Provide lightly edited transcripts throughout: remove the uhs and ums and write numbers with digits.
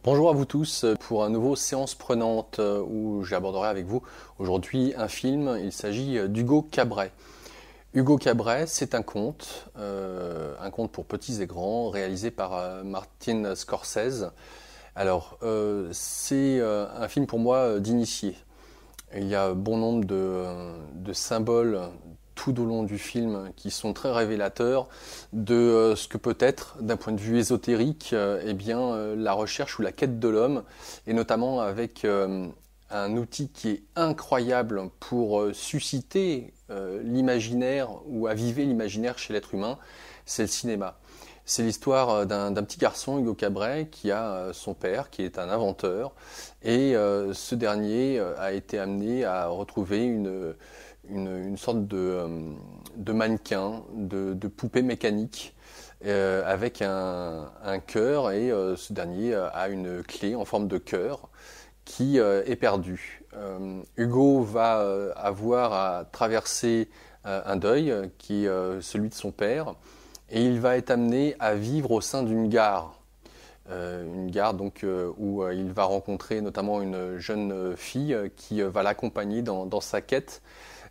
Bonjour à vous tous pour un nouveau séance prenante où j'aborderai avec vous aujourd'hui un film. Il s'agit d'Hugo Cabret. Hugo Cabret, c'est un conte pour petits et grands réalisé par Martin Scorsese. Alors, c'est un film pour moi d'initié. Il y a bon nombre de symboles tout au long du film qui sont très révélateurs de ce que peut être, d'un point de vue ésotérique, la recherche ou la quête de l'homme, et notamment avec un outil qui est incroyable pour susciter l'imaginaire ou aviver l'imaginaire chez l'être humain, c'est le cinéma. C'est l'histoire d'un petit garçon, Hugo Cabret, qui a son père, qui est un inventeur, et ce dernier a été amené à retrouver une sorte de mannequin, de poupée mécanique, avec un cœur, et ce dernier a une clé en forme de cœur qui est perdue. Hugo va avoir à traverser un deuil, qui est celui de son père, et il va être amené à vivre au sein d'une gare. Une gare où il va rencontrer notamment une jeune fille qui va l'accompagner dans sa quête.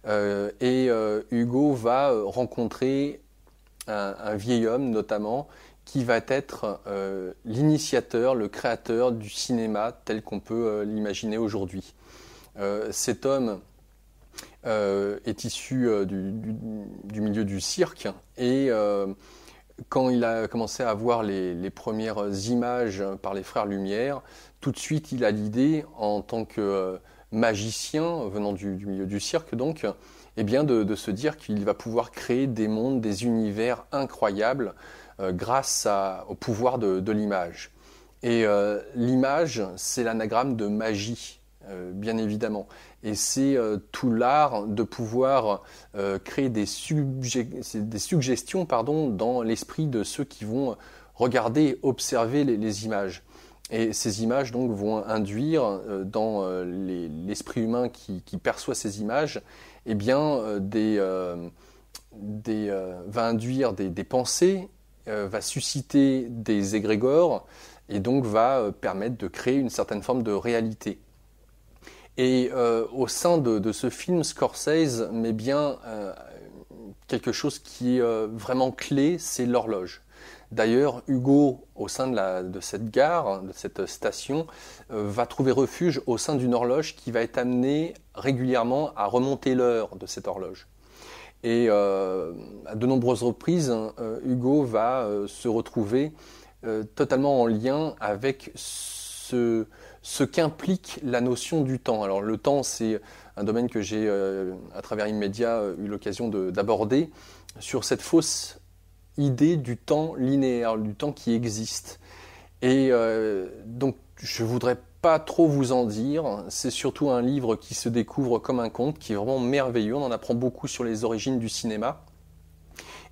Hugo va rencontrer un vieil homme notamment qui va être l'initiateur, le créateur du cinéma tel qu'on peut l'imaginer aujourd'hui. Cet homme est issu du milieu du cirque et quand il a commencé à voir les premières images par les frères Lumière, tout de suite il a l'idée, en tant que magicien venant du milieu du cirque donc, de se dire qu'il va pouvoir créer des mondes, des univers incroyables grâce au pouvoir de l'image. Et l'image, c'est l'anagramme de magie, bien évidemment. Et c'est tout l'art de pouvoir créer des suggestions dans l'esprit de ceux qui vont regarder, observer les images. Et ces images donc vont induire dans l'esprit humain qui perçoit ces images, va induire des pensées, va susciter des égrégores et donc va permettre de créer une certaine forme de réalité. Et au sein de ce film, Scorsese met bien quelque chose qui est vraiment clé, c'est l'horloge. D'ailleurs, Hugo, au sein de cette gare, de cette station, va trouver refuge au sein d'une horloge qui va être amenée régulièrement à remonter l'heure de cette horloge. Et à de nombreuses reprises, Hugo va se retrouver totalement en lien avec ce qu'implique la notion du temps. Alors le temps, c'est un domaine que j'ai, à travers Immédiat, eu l'occasion d'aborder sur cette fausse idée du temps linéaire, du temps qui existe. Et donc je voudrais pas trop vous en dire, c'est surtout un livre qui se découvre comme un conte, qui est vraiment merveilleux, on en apprend beaucoup sur les origines du cinéma.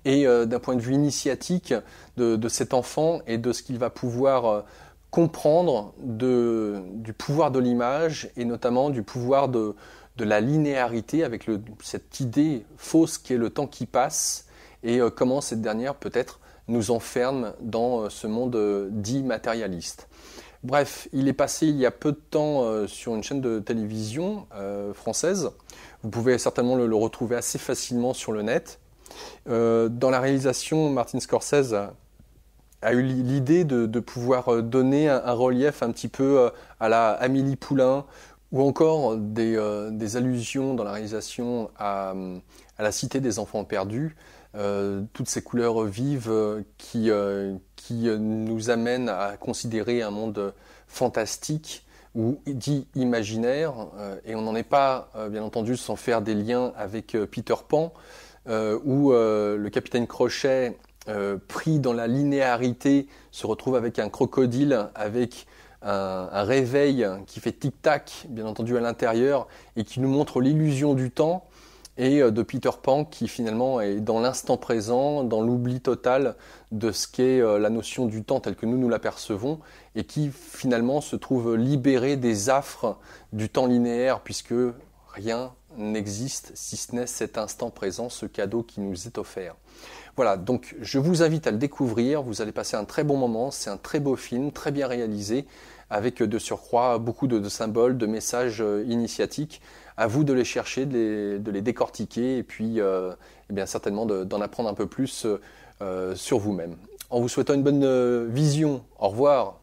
Et d'un point de vue initiatique de cet enfant et de ce qu'il va pouvoir comprendre du pouvoir de l'image et notamment du pouvoir de la linéarité avec cette idée fausse qui est le temps qui passe et comment cette dernière peut-être nous enferme dans ce monde dit matérialiste. Bref, il est passé il y a peu de temps sur une chaîne de télévision française. Vous pouvez certainement le retrouver assez facilement sur le net. Dans la réalisation, Martin Scorsese a eu l'idée de pouvoir donner un relief un petit peu à la Amélie Poulain ou encore des allusions dans la réalisation à la Cité des enfants perdus, toutes ces couleurs vives qui nous amènent à considérer un monde fantastique ou dit imaginaire, et on n'en est pas, bien entendu, sans faire des liens avec Peter Pan, où le capitaine Crochet, pris dans la linéarité, se retrouve avec un crocodile, avec un réveil qui fait tic-tac, bien entendu, à l'intérieur, et qui nous montre l'illusion du temps, et de Peter Pan qui finalement est dans l'instant présent, dans l'oubli total de ce qu'est la notion du temps telle que nous l'apercevons, et qui finalement se trouve libéré des affres du temps linéaire, puisque rien n'existe si ce n'est cet instant présent, ce cadeau qui nous est offert. Voilà, donc je vous invite à le découvrir, vous allez passer un très bon moment, c'est un très beau film, très bien réalisé, avec de surcroît beaucoup de symboles, de messages initiatiques. À vous de les chercher, de les décortiquer et puis eh bien certainement d'en apprendre un peu plus sur vous-même. En vous souhaitant une bonne vision, au revoir.